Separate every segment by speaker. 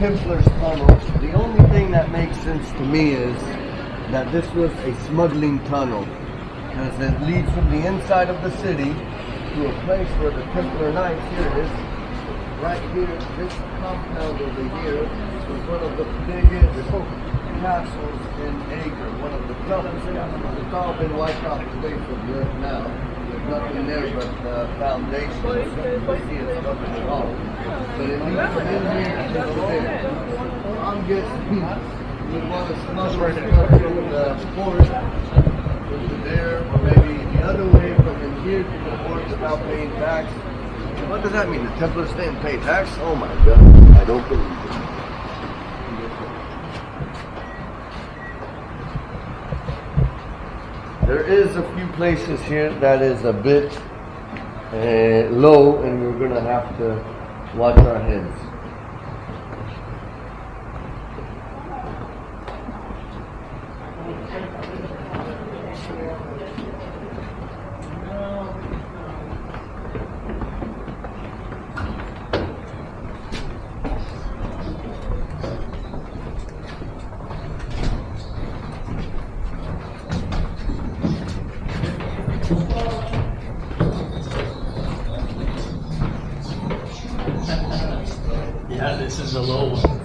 Speaker 1: Templar's tunnel. The only thing that makes sense to me is that this was a smuggling tunnel, because it leads from the inside of the city to a place where the Templar Knights, here it is, right here, this compound over here was one of the biggest castles in AKKO, one of the toughest castles. It's all been wiped off the face of the earth now. There's nothing there but foundations. You see it's nothing at all. But it leads from in here to there. I'm guessing you would want to smuggle stuff from the port into there, or maybe the other way from in here to the port without paying tax. What does that mean? The Templars didn't pay tax? Oh my God, I don't believe it. There is a few places here that is a bit low, and we're going to have to watch our heads.
Speaker 2: Yeah, this is a low one.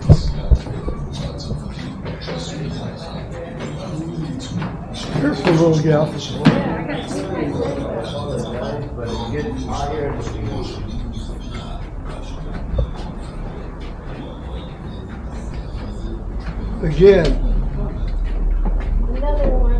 Speaker 3: Careful, little gal.
Speaker 1: But it gets higher.
Speaker 3: Again.
Speaker 4: Another one.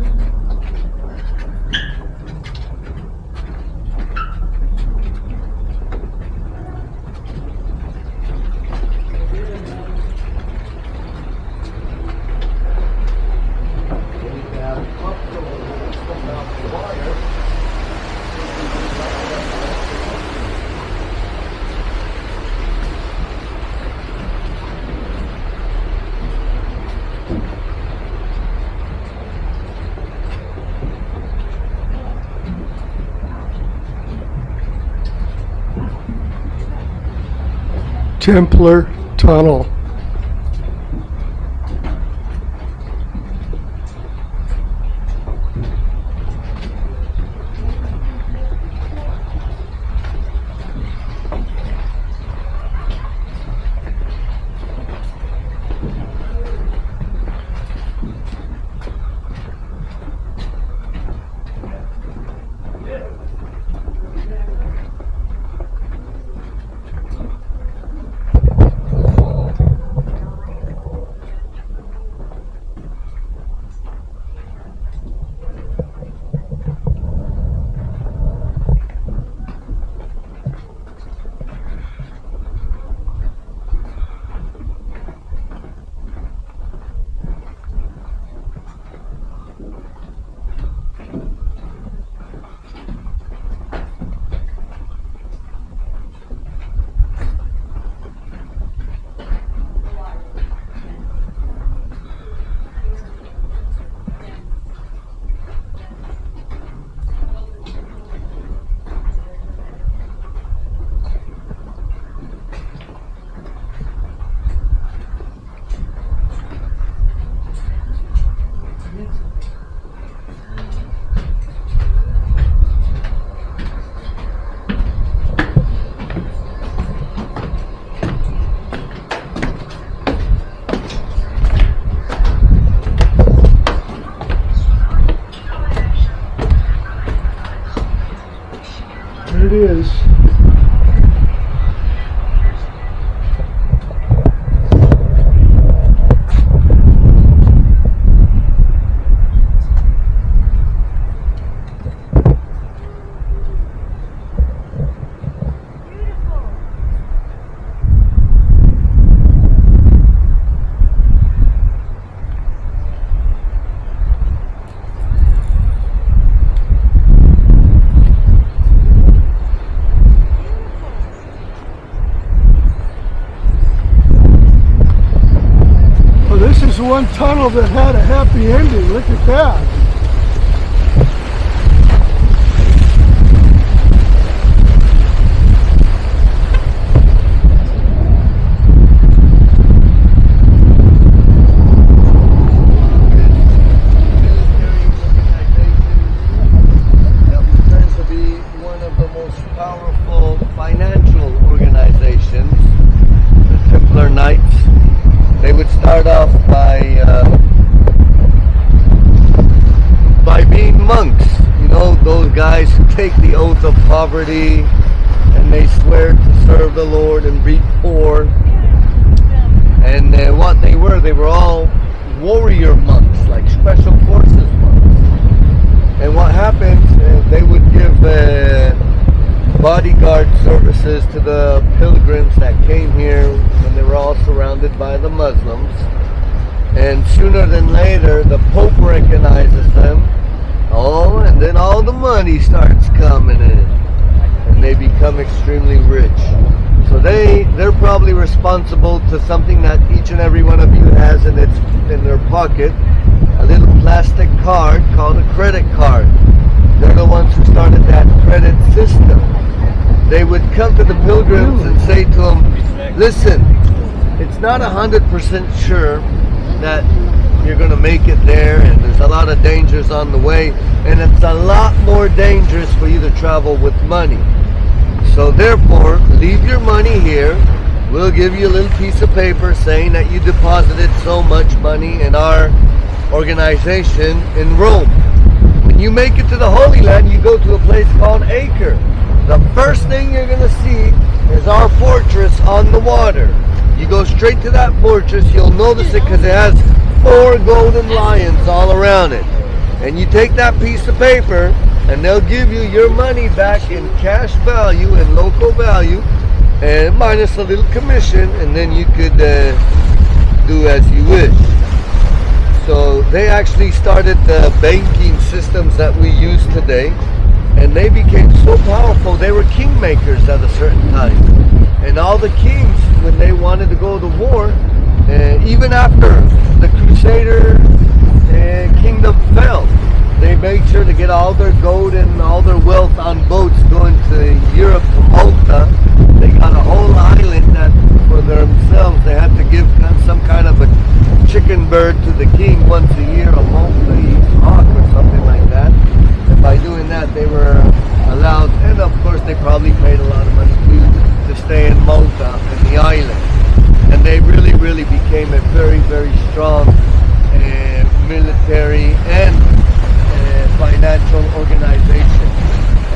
Speaker 3: Templar Tunnel. There it is. This is one tunnel that had a happy ending. Look at that.
Speaker 1: take the oath of poverty and they swear to serve the Lord and be poor. And what they were all warrior monks, like special forces monks. And what happens, they would give bodyguard services to the pilgrims that came here when they were all surrounded by the Muslims. And sooner than later, the Pope recognizes them. Oh, and then all the money starts coming in. And they become extremely rich. So they're probably responsible to something that each and every one of you has in their pocket. A little plastic card called a credit card. They're the ones who started that credit system. They would come to the pilgrims and say to them, listen, it's not 100% sure that you're going to make it there, and there's a lot of dangers on the way, and it's a lot more dangerous for you to travel with money. So therefore, leave your money here. We'll give you a little piece of paper saying that you deposited so much money in our organization in Rome. When you make it to the Holy Land, you go to a place called AKKO. The first thing you're going to see is our fortress on the water. You go straight to that fortress, you'll notice it because it has 4 golden lions all around it. And you take that piece of paper and they'll give you your money back in cash value and local value, and minus a little commission, and then you could do as you wish. So they actually started the banking systems that we use today, and they became so powerful, they were kingmakers at a certain time. And all the kings, when they wanted to go to war, even after the Crusader kingdom fell, they made sure to get all their gold and all their wealth on boats going to Europe, to Malta. They got a whole island that for themselves. They had to give some kind of a chicken bird to the king once a year, a Maltese hawk or something like that. And by doing that, they were allowed, and of course they probably paid a lot of money too, to stay in Malta and the island. And they really, really became a very, very strong military and financial organization.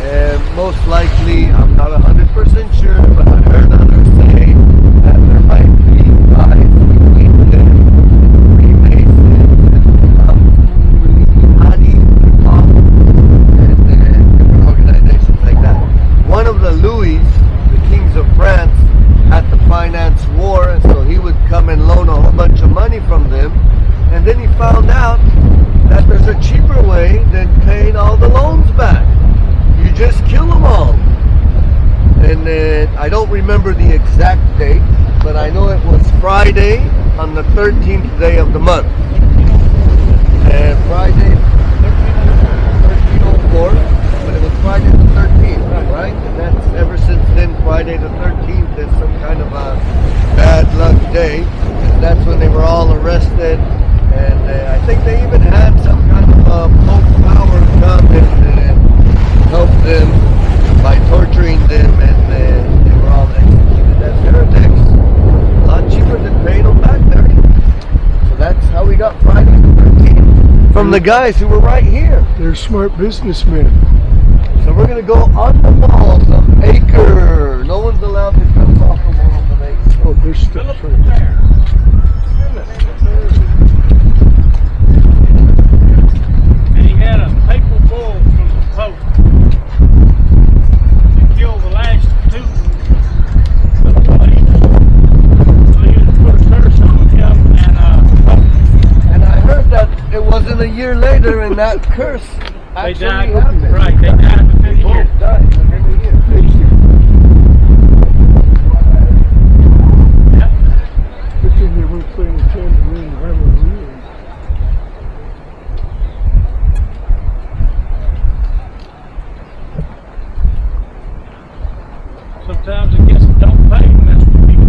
Speaker 1: And most likely, I'm not 100% sure, but I heard others say that there might be ties between them, Freemasons, and Hadi, and different organizations like that. One of the Louis, the kings of France, had to finance war, and so he would come and loan a whole bunch of money from them. And then he found out that there's a cheaper way than paying all the loans back. You just kill them all. And I don't remember the exact date, but I know it was Friday on the 13th day of the month. And Friday, 1304, but it was Friday the 13th, right? And that's ever since then, Friday the 13th is some kind of a bad luck day. And that's when they were all arrested. And I think they even had some kind of Pope power come and help them by torturing them, and they were all executed as heretics. A lot cheaper than paying them back there. So that's how we got Friday the 13th. From the guys who were right here.
Speaker 3: They're smart businessmen.
Speaker 1: So we're going to go on the walls of AKKO. No one's allowed to come off the walls of AKKO.
Speaker 3: Oh, they're still there.
Speaker 2: Had a papal bull from the Pope to kill the last 2 slaves. So he had to put a curse on him
Speaker 1: and I heard that it wasn't a year later and that curse actually happened.
Speaker 2: Right, they died within a year.
Speaker 1: Died within a year.
Speaker 3: Thank you. Good thing they weren't playing a tambourine revolution.
Speaker 2: Sometimes it gets don't pay, and that's what people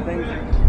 Speaker 1: things